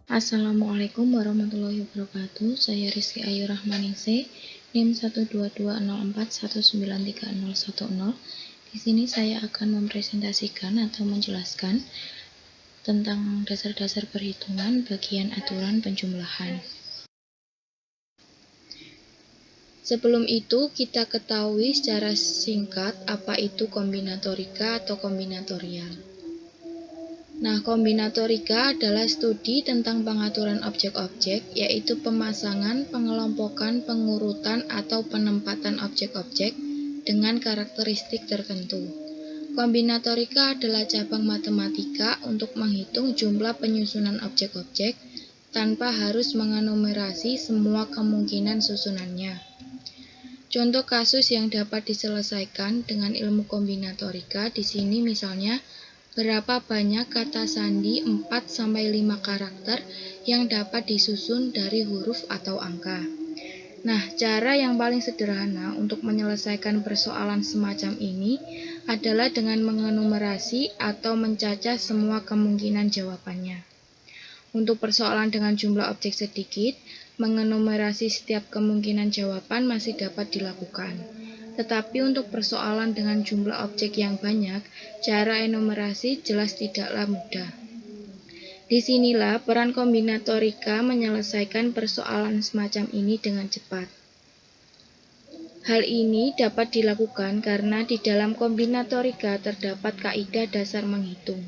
Assalamualaikum warahmatullahi wabarakatuh. Saya Rizky Ayu Rahmaningsih, NIM 12264193010. Di sini saya akan mempresentasikan atau menjelaskan tentang dasar-dasar perhitungan bagian aturan penjumlahan. Sebelum itu, kita ketahui secara singkat apa itu kombinatorika atau kombinatorial. Nah, kombinatorika adalah studi tentang pengaturan objek-objek, yaitu pemasangan, pengelompokan, pengurutan, atau penempatan objek-objek dengan karakteristik tertentu. Kombinatorika adalah cabang matematika untuk menghitung jumlah penyusunan objek-objek tanpa harus mengenumerasi semua kemungkinan susunannya. Contoh kasus yang dapat diselesaikan dengan ilmu kombinatorika di sini misalnya, berapa banyak kata sandi 4-5 karakter yang dapat disusun dari huruf atau angka. Nah, cara yang paling sederhana untuk menyelesaikan persoalan semacam ini adalah dengan mengenumerasi atau mencacah semua kemungkinan jawabannya. Untuk persoalan dengan jumlah objek sedikit, mengenumerasi setiap kemungkinan jawaban masih dapat dilakukan. Tetapi untuk persoalan dengan jumlah objek yang banyak, cara enumerasi jelas tidaklah mudah. Disinilah peran kombinatorika menyelesaikan persoalan semacam ini dengan cepat. Hal ini dapat dilakukan karena di dalam kombinatorika terdapat kaidah dasar menghitung.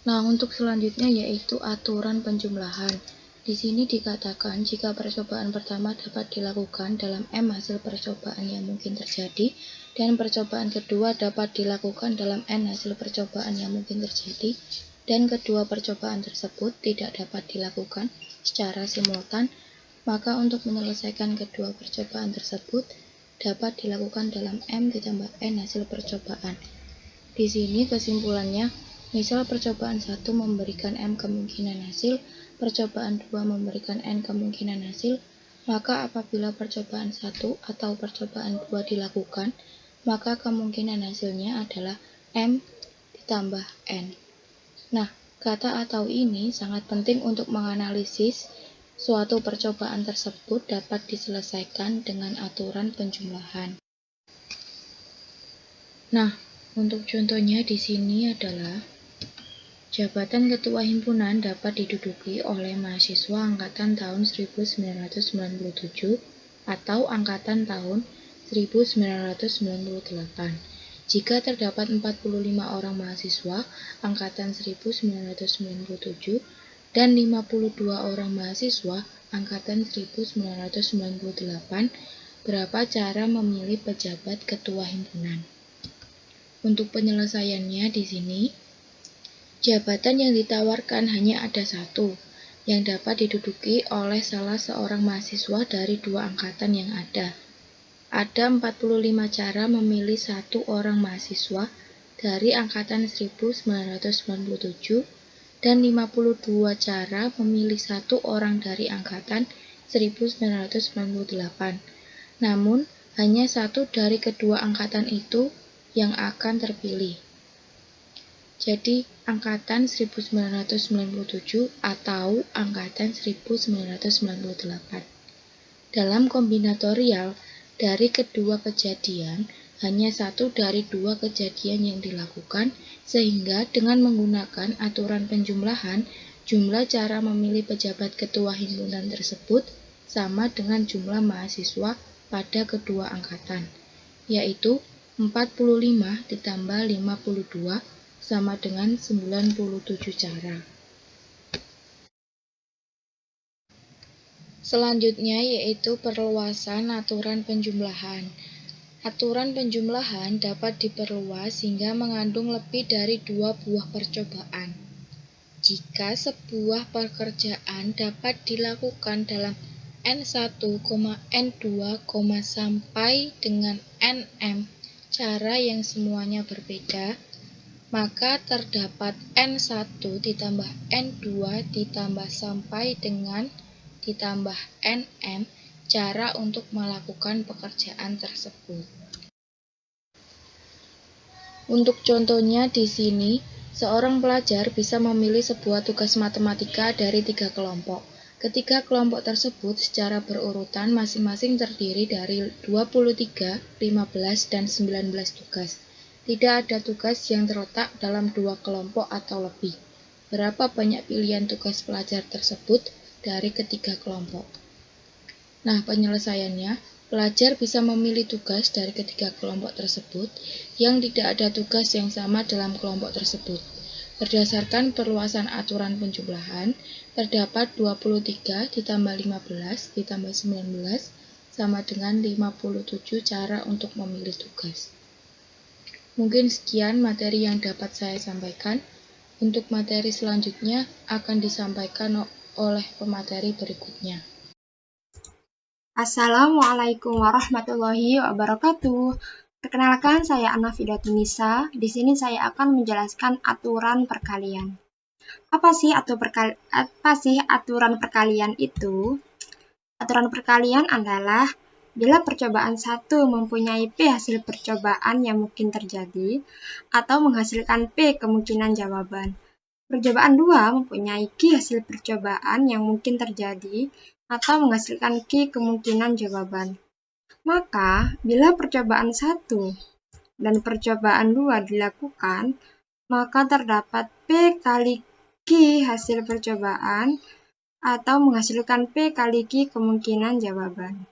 Nah, untuk selanjutnya yaitu aturan penjumlahan. Di sini dikatakan jika percobaan pertama dapat dilakukan dalam M hasil percobaan yang mungkin terjadi, dan percobaan kedua dapat dilakukan dalam N hasil percobaan yang mungkin terjadi, dan kedua percobaan tersebut tidak dapat dilakukan secara simultan, maka untuk menyelesaikan kedua percobaan tersebut dapat dilakukan dalam M ditambah N hasil percobaan. Di sini kesimpulannya, misal percobaan 1 memberikan M kemungkinan hasil, percobaan 2 memberikan N kemungkinan hasil, maka apabila percobaan 1 atau percobaan 2 dilakukan, maka kemungkinan hasilnya adalah M ditambah N. Nah, kata atau ini sangat penting untuk menganalisis suatu percobaan tersebut dapat diselesaikan dengan aturan penjumlahan. Nah, untuk contohnya di sini adalah jabatan ketua himpunan dapat diduduki oleh mahasiswa angkatan tahun 1997 atau angkatan tahun 1998. Jika terdapat 45 orang mahasiswa angkatan 1997 dan 52 orang mahasiswa angkatan 1998, berapa cara memilih pejabat ketua himpunan? Untuk penyelesaiannya di sini, jabatan yang ditawarkan hanya ada satu, yang dapat diduduki oleh salah seorang mahasiswa dari dua angkatan yang ada. Ada 45 cara memilih satu orang mahasiswa dari angkatan 1997 dan 52 cara memilih satu orang dari angkatan 1998. Namun, hanya satu dari kedua angkatan itu yang akan terpilih. Jadi, angkatan 1997 atau angkatan 1998. Dalam kombinatorial, dari kedua kejadian, hanya satu dari dua kejadian yang dilakukan, sehingga dengan menggunakan aturan penjumlahan, jumlah cara memilih pejabat ketua himpunan tersebut sama dengan jumlah mahasiswa pada kedua angkatan, yaitu 45 ditambah 52 sama dengan 97 cara. Selanjutnya yaitu perluasan aturan penjumlahan. Aturan penjumlahan dapat diperluas hingga mengandung lebih dari 2 buah percobaan. Jika sebuah pekerjaan dapat dilakukan dalam N1, N2, sampai dengan NM cara yang semuanya berbeda, maka terdapat N1 ditambah N2 ditambah sampai dengan ditambah NM cara untuk melakukan pekerjaan tersebut. Untuk contohnya di sini, seorang pelajar bisa memilih sebuah tugas matematika dari 3 kelompok. Ketiga kelompok tersebut secara berurutan masing-masing terdiri dari 23, 15, dan 19 tugas. Tidak ada tugas yang terletak dalam 2 kelompok atau lebih. Berapa banyak pilihan tugas pelajar tersebut dari ketiga kelompok? Nah, penyelesaiannya, pelajar bisa memilih tugas dari ketiga kelompok tersebut yang tidak ada tugas yang sama dalam kelompok tersebut. Berdasarkan perluasan aturan penjumlahan, terdapat 23 ditambah 15 ditambah 19 sama dengan 57 cara untuk memilih tugas. Mungkin sekian materi yang dapat saya sampaikan. Untuk materi selanjutnya akan disampaikan oleh pemateri berikutnya. Assalamualaikum warahmatullahi wabarakatuh. Perkenalkan, saya Anna Fidatunisa. Di sini saya akan menjelaskan aturan perkalian. Apa sih aturan perkalian itu? Aturan perkalian adalah bila percobaan 1 mempunyai P hasil percobaan yang mungkin terjadi atau menghasilkan P kemungkinan jawaban. Percobaan 2 mempunyai Q hasil percobaan yang mungkin terjadi atau menghasilkan Q kemungkinan jawaban. Maka, bila percobaan 1 dan percobaan 2 dilakukan, maka terdapat P kali Q hasil percobaan atau menghasilkan P kali Q kemungkinan jawaban.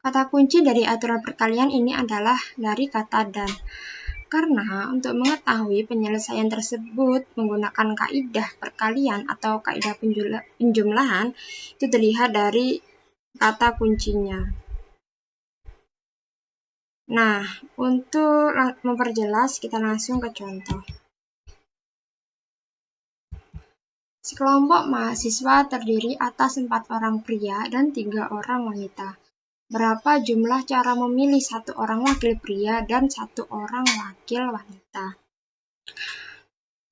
Kata kunci dari aturan perkalian ini adalah dari kata dan. Karena untuk mengetahui penyelesaian tersebut menggunakan kaidah perkalian atau kaidah penjumlahan itu dilihat dari kata kuncinya. Nah, untuk memperjelas kita langsung ke contoh. Sekelompok mahasiswa terdiri atas 4 orang pria dan 3 orang wanita. Berapa jumlah cara memilih 1 orang wakil pria dan 1 orang wakil wanita?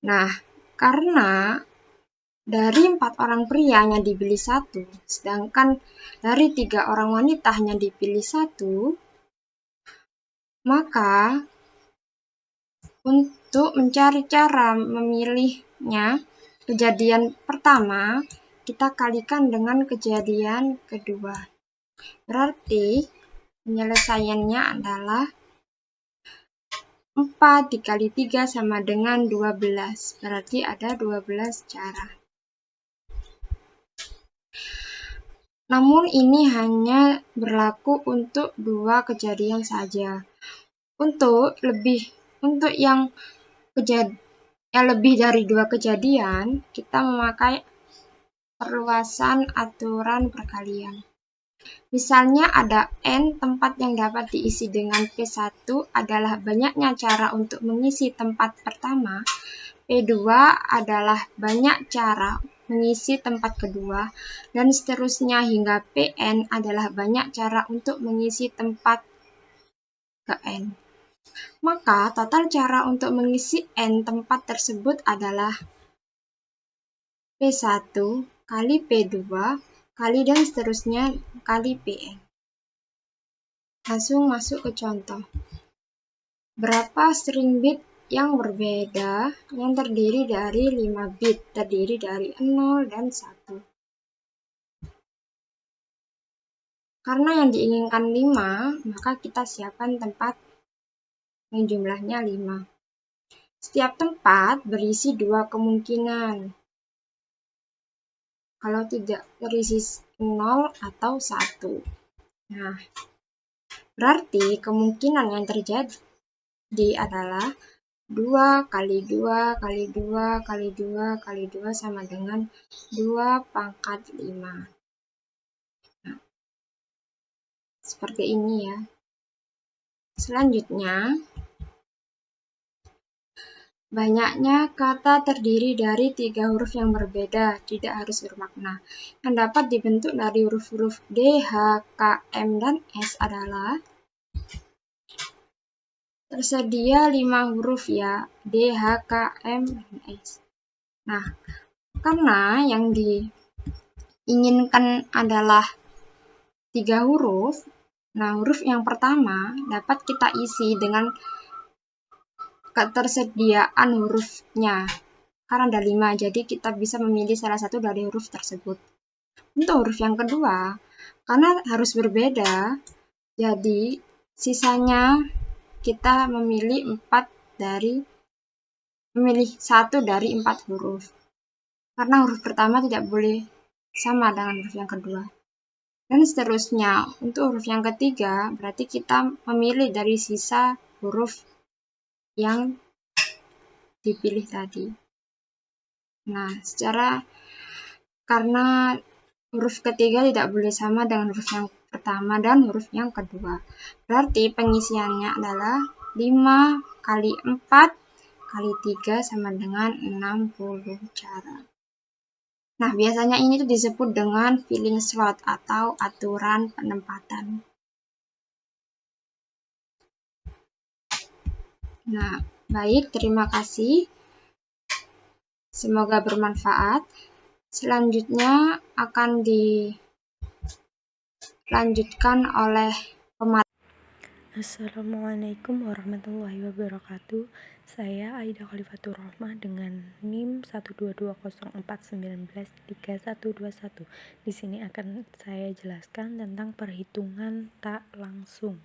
Nah, karena dari 4 orang pria hanya dipilih 1, sedangkan dari 3 orang wanita hanya dipilih 1, maka untuk mencari cara memilihnya, kejadian pertama kita kalikan dengan kejadian kedua. Berarti penyelesaiannya adalah 4 dikali 3 sama dengan 12. Berarti ada 12 cara. Namun ini hanya berlaku untuk 2 kejadian saja. Untuk yang lebih dari 2 kejadian, kita memakai perluasan aturan perkalian. Misalnya ada N tempat yang dapat diisi dengan P1 adalah banyaknya cara untuk mengisi tempat pertama, P2 adalah banyak cara mengisi tempat kedua, dan seterusnya hingga Pn adalah banyak cara untuk mengisi tempat ke N. Maka total cara untuk mengisi N tempat tersebut adalah P1 kali P2 kali dan seterusnya kali Pn. Langsung masuk ke contoh. Berapa string bit yang berbeda yang terdiri dari 5 bit, terdiri dari 0 dan 1. Karena yang diinginkan 5, maka kita siapkan tempat yang jumlahnya 5. Setiap tempat berisi 2 kemungkinan. Kalau tidak berisi 0 atau 1. Nah, berarti kemungkinan yang terjadi adalah 2 kali 2 kali 2 kali 2 kali 2 sama dengan 2 pangkat 5. Nah, seperti ini ya. Selanjutnya, banyaknya kata terdiri dari 3 huruf yang berbeda, tidak harus bermakna. Yang dapat dibentuk dari huruf-huruf D, H, K, M, dan S adalah tersedia 5 huruf ya, D, H, K, M, dan S. Nah, karena yang diinginkan adalah 3 huruf, nah huruf yang pertama dapat kita isi dengan ketersediaan hurufnya. Karena ada 5, jadi kita bisa memilih salah satu dari huruf tersebut. Untuk huruf yang kedua, karena harus berbeda, jadi sisanya kita memilih 1 dari 4 huruf. Karena huruf pertama tidak boleh sama dengan huruf yang kedua. Dan seterusnya, untuk huruf yang ketiga, berarti kita memilih dari sisa huruf yang dipilih tadi. Nah, karena huruf ketiga tidak boleh sama dengan huruf yang pertama dan huruf yang kedua. Berarti pengisiannya adalah 5 kali 4 kali 3 sama dengan 60 cara. Nah, biasanya ini tuh disebut dengan filling slot atau aturan penempatan. Nah, baik, terima kasih. Semoga bermanfaat. Selanjutnya akan dilanjutkan oleh pemateri. Assalamualaikum warahmatullahi wabarakatuh. Saya Aida Khalifatur Rahmah dengan NIM 12204193121. Di sini akan saya jelaskan tentang perhitungan tak langsung.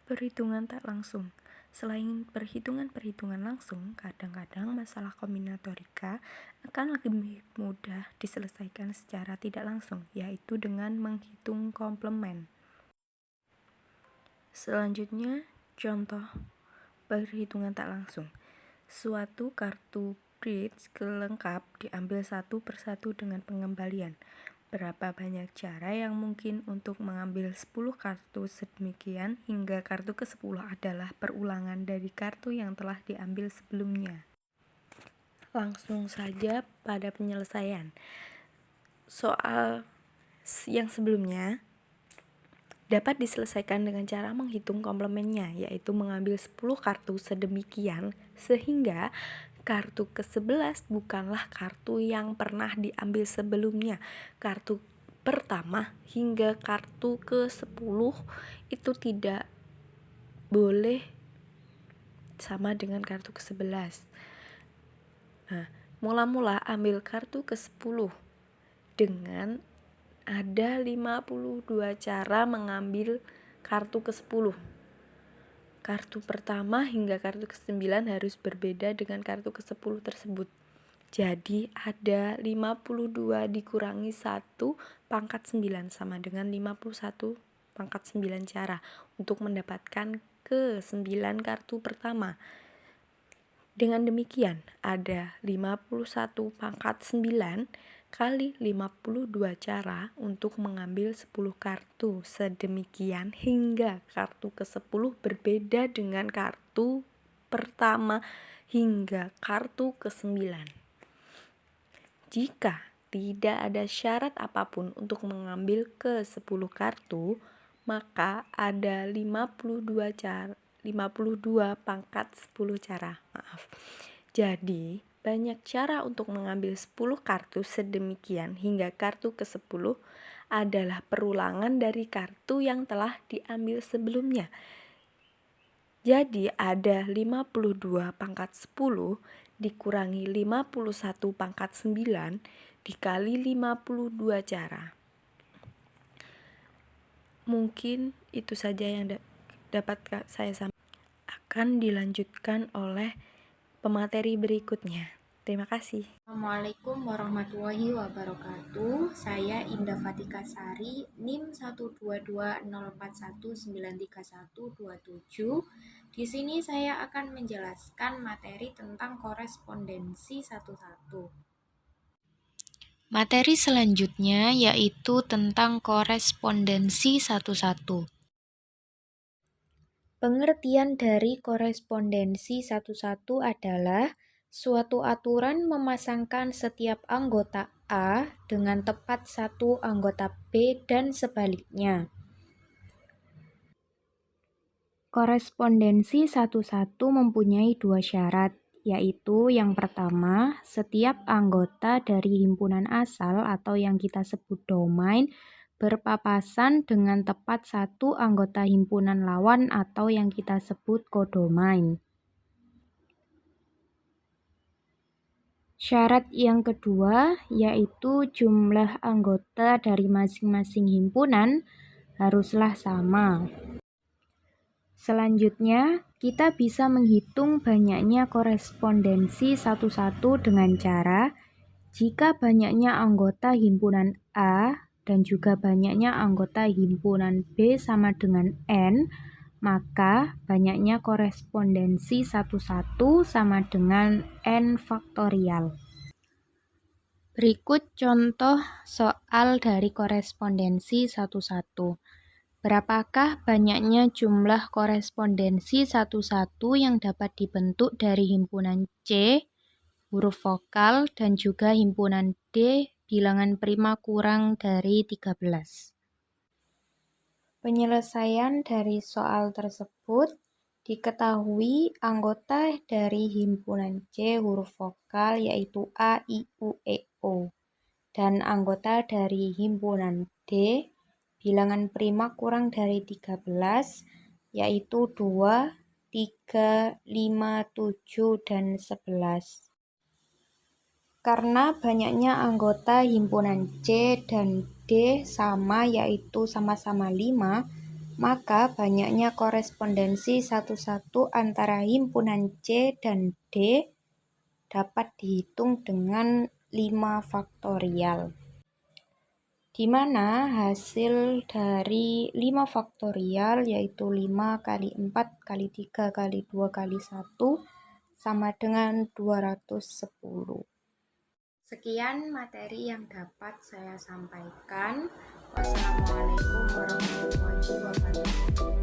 Perhitungan tak langsung. Selain perhitungan langsung, kadang-kadang masalah kombinatorika akan lebih mudah diselesaikan secara tidak langsung, yaitu dengan menghitung komplement. Selanjutnya, contoh perhitungan tak langsung. Suatu kartu bridge lengkap diambil satu persatu dengan pengembalian. Berapa banyak cara yang mungkin untuk mengambil 10 kartu sedemikian hingga kartu ke-10 adalah perulangan dari kartu yang telah diambil sebelumnya. Langsung saja pada penyelesaian. Soal yang sebelumnya dapat diselesaikan dengan cara menghitung komplemennya, yaitu mengambil 10 kartu sedemikian sehingga kartu ke-11 bukanlah kartu yang pernah diambil sebelumnya. Kartu pertama hingga kartu ke-10 itu tidak boleh sama dengan kartu ke-11. Nah, mula-mula ambil kartu ke-10 dengan ada 52 cara mengambil kartu ke-10. Kartu pertama hingga kartu ke-9 harus berbeda dengan kartu ke-10 tersebut. Jadi ada 52 dikurangi 1 pangkat 9 sama dengan 51 pangkat 9 cara untuk mendapatkan ke-9 kartu pertama. Dengan demikian ada 51 pangkat 9 kali 52 cara untuk mengambil 10 kartu. Sedemikian hingga kartu ke-10 berbeda dengan kartu pertama hingga kartu ke-9. Jika tidak ada syarat apapun untuk mengambil ke-10 kartu, maka ada 52 pangkat 10 cara. Jadi, banyak cara untuk mengambil 10 kartu sedemikian hingga kartu ke-10 adalah perulangan dari kartu yang telah diambil sebelumnya. Jadi ada 52 pangkat 10 dikurangi 51 pangkat 9 dikali 52 cara. Mungkin itu saja yang dapat saya sampaikan. Akan dilanjutkan oleh pemateri berikutnya. Terima kasih. Assalamualaikum warahmatullahi wabarakatuh. Saya Indah Fatika Sari, NIM 12204193127. Di sini saya akan menjelaskan materi tentang korespondensi 11. Materi selanjutnya yaitu tentang korespondensi 11. Pengertian dari korespondensi 11 adalah suatu aturan memasangkan setiap anggota A dengan tepat satu anggota B dan sebaliknya. Korespondensi satu-satu mempunyai dua syarat, yaitu yang pertama, setiap anggota dari himpunan asal atau yang kita sebut domain berpapasan dengan tepat satu anggota himpunan lawan atau yang kita sebut kodomain. Syarat yang kedua yaitu jumlah anggota dari masing-masing himpunan haruslah sama. Selanjutnya, kita bisa menghitung banyaknya korespondensi satu-satu dengan cara jika banyaknya anggota himpunan A dan juga banyaknya anggota himpunan B sama dengan N, maka banyaknya korespondensi satu-satu sama dengan N faktorial. Berikut contoh soal dari korespondensi satu-satu. Berapakah banyaknya jumlah korespondensi satu-satu yang dapat dibentuk dari himpunan C, huruf vokal, dan juga himpunan D, bilangan prima kurang dari 13. Penyelesaian dari soal tersebut diketahui anggota dari himpunan C huruf vokal yaitu A, I, U, E, O, dan anggota dari himpunan D bilangan prima kurang dari 13 yaitu 2, 3, 5, 7, dan 11. Karena banyaknya anggota himpunan C dan D sama yaitu sama-sama 5, maka banyaknya korespondensi satu-satu antara himpunan C dan D dapat dihitung dengan 5 faktorial. Di mana hasil dari 5 faktorial yaitu 5 kali 4 kali 3 kali 2 kali 1 sama dengan 210. Sekian materi yang dapat saya sampaikan. Wassalamualaikum warahmatullahi wabarakatuh.